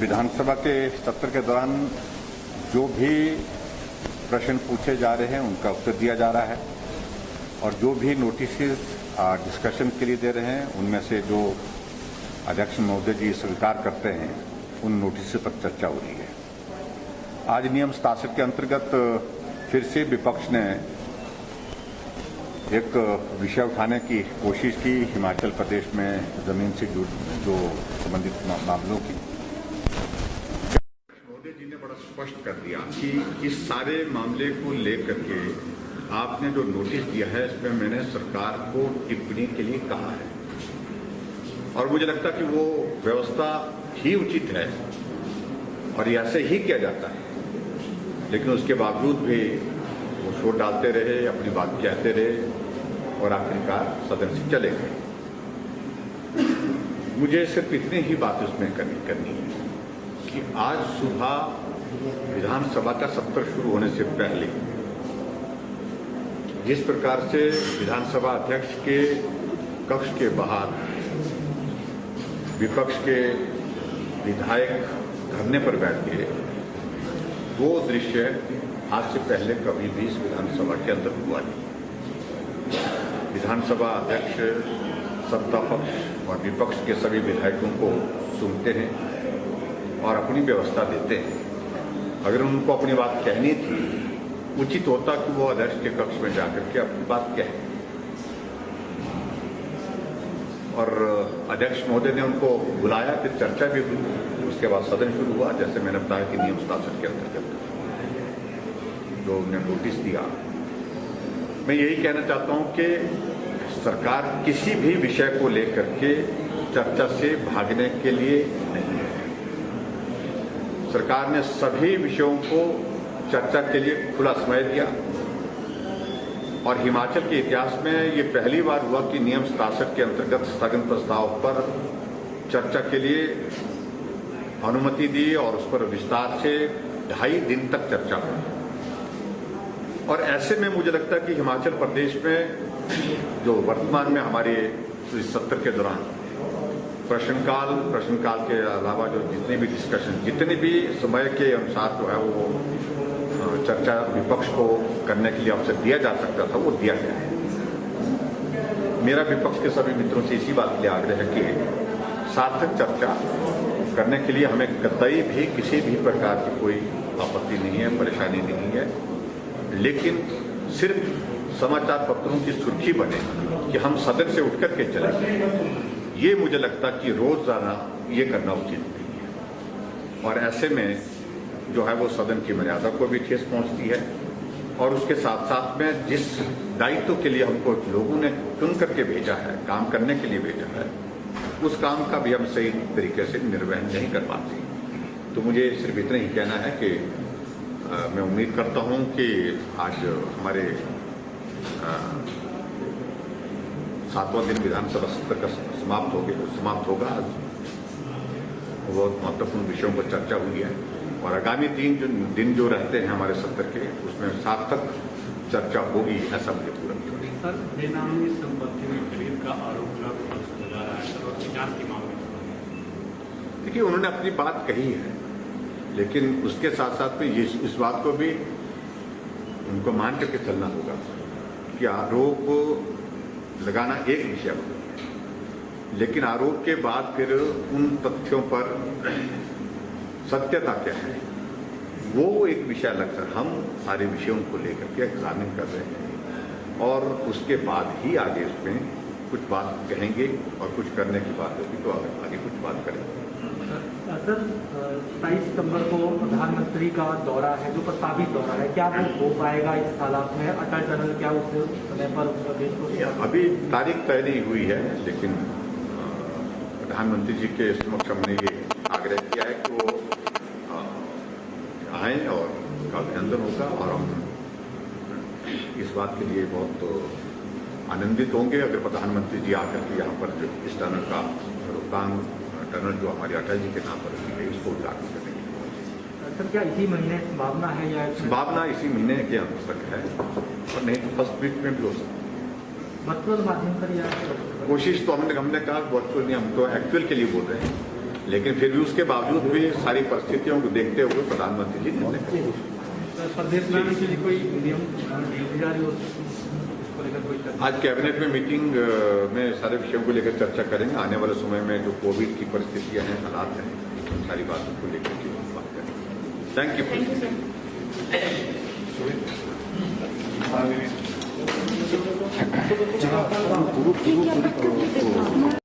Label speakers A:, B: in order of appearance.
A: विधानसभा के सत्र के दौरान जो भी प्रश्न पूछे जा रहे हैं उनका उत्तर दिया जा रहा है और जो भी नोटिस डिस्कशन के लिए दे रहे हैं उनमें से जो अध्यक्ष महोदय जी स्वीकार करते हैं उन नोटिस पर चर्चा हो रही है। आज नियम 67 के अंतर्गत फिर से विपक्ष ने एक विषय उठाने की कोशिश की, हिमाचल प्रदेश में जमीन से जो संबंधित मामलों की। मोदी जी ने बड़ा स्पष्ट कर दिया कि इस सारे मामले को लेकर के आपने जो नोटिस दिया है इसमें मैंने सरकार को टिप्पणी के लिए कहा है और मुझे लगता है कि वो व्यवस्था ही उचित है और ऐसे ही किया जाता है, लेकिन उसके बावजूद भी वो शोर डालते रहे, अपनी बात कहते रहे और आखिरकार सदन से चले गए। मुझे सिर्फ इतनी ही बात उसमें करनी है कि आज सुबह विधानसभा का सत्र शुरू होने से पहले जिस प्रकार से विधानसभा अध्यक्ष के कक्ष के बाहर विपक्ष के विधायक धरने पर बैठ गए, वो दृश्य आज से पहले कभी भी इस विधानसभा के अंदर हुआ नहीं। विधानसभा अध्यक्ष सत्ता पक्ष और विपक्ष के सभी विधायकों को सुनते हैं और अपनी व्यवस्था देते हैं। अगर उनको अपनी बात कहनी थी, उचित होता कि वो अध्यक्ष के कक्ष में जाकर के अपनी बात कहें और अध्यक्ष महोदय ने उनको बुलाया, फिर चर्चा भी हुई, उसके बाद सदन शुरू हुआ। जैसे मैंने बताया कि नियम 67 के अंतर्गत जो उन्हें नोटिस दिया, मैं यही कहना चाहता हूं कि सरकार किसी भी विषय को लेकर के चर्चा से भागने के लिए नहीं है। सरकार ने सभी विषयों को चर्चा के लिए खुला समय दिया और हिमाचल के इतिहास में ये पहली बार हुआ कि नियम 67 के अंतर्गत स्थगन प्रस्ताव पर चर्चा के लिए अनुमति दी और उस पर विस्तार से 2.5 दिन तक चर्चा हुई। और ऐसे में मुझे लगता है कि हिमाचल प्रदेश में जो वर्तमान में हमारे इस सत्र के दौरान प्रश्नकाल के अलावा जो जितने भी डिस्कशन, जितने भी समय के अनुसार जो है वो चर्चा विपक्ष को करने के लिए अवसर दिया जा सकता था, वो दिया गया है। मेरा विपक्ष के सभी मित्रों से इसी बात के लिए आग्रह है कि सार्थक चर्चा करने के लिए हमें कतई भी किसी भी प्रकार की कोई आपत्ति नहीं है, परेशानी नहीं है, लेकिन सिर्फ समाचार पत्रों की सुर्खी बने कि हम सदन से उठ करके चले गए, ये मुझे लगता कि रोजाना ये करना उचित नहीं है और ऐसे में जो है वो सदन की मर्यादा को भी ठेस पहुंचती है और उसके साथ साथ में जिस दायित्व के लिए हमको लोगों ने चुन करके भेजा है, काम करने के लिए भेजा है, उस काम का भी हम सही तरीके से निर्वहन नहीं कर पाते। तो मुझे सिर्फ इतना ही कहना है कि मैं उम्मीद करता हूं कि आज हमारे 7वां दिन विधानसभा सत्र का समाप्त होगा। बहुत महत्वपूर्ण विषयों पर चर्चा हुई है और आगामी 3 दिन जो रहते हैं हमारे सत्र के, उसमें सार्थक चर्चा होगी, ऐसा मुझे पूरा विश्वास है।
B: सर, बेनामी संपत्ति में खरीद का आरोप लगा रहा है और जांच की मांग है।
A: देखिए, उन्होंने अपनी बात कही है, लेकिन उसके साथ साथ में इस बात को भी उनको मान करके चलना होगा कि आरोप लगाना एक विषय होगा, लेकिन आरोप के बाद फिर उन तथ्यों पर सत्यता क्या है वो एक विषय अलग है। हम सारे विषयों को लेकर के एग्जामिन कर रहे हैं और उसके बाद ही आगे उसमें कुछ बात कहेंगे और कुछ करने की बात होगी तो आगे कुछ बात करेंगे।
C: सर, 27 सितंबर को प्रधानमंत्री का दौरा है, जो प्रस्तावित दौरा है, क्या वो हो पाएगा इस हालात में? अटल टनल क्या उस समय पर देश को?
A: अभी तारीख तय नहीं हुई है, लेकिन प्रधानमंत्री जी के समक्ष हमने ये आग्रह किया है कि वो आए और उनका अभिनंदन होगा और हम इस बात के लिए बहुत आनंदित होंगे अगर प्रधानमंत्री जी आकर के यहाँ पर इस टनल का रोहतांग टनल जो हमारे अटल जी के नाम पर रखी गई उसको उद्घाटन करने की।
C: सर, क्या इसी महीने संभावना है या
A: संभावना इसी महीने के अंत तक है और नहीं तो फर्स्ट वीक में भी हो सकता है।
C: वर्चुअल माध्यम पर या
A: कोशिश तो हमने कहा वर्चुअल नहीं, हम तो एक्चुअल के लिए बोल रहे हैं लेकिन फिर भी उसके बावजूद भी सारी परिस्थितियों को देखते हुए प्रधानमंत्री जी निर्णय करेंगे।
C: प्रदेश में आने के लिए कोई नियम दी जा रही हो इसको लेकर कोई चर्चा?
A: आज कैबिनेट में मीटिंग में सारे विषयों को लेकर चर्चा करेंगे। आने वाले समय में जो कोविड की परिस्थितियां हैं, हालात हैं, उन सारी बातों को लेकर के बात करेंगे। थैंक यू
D: पूरी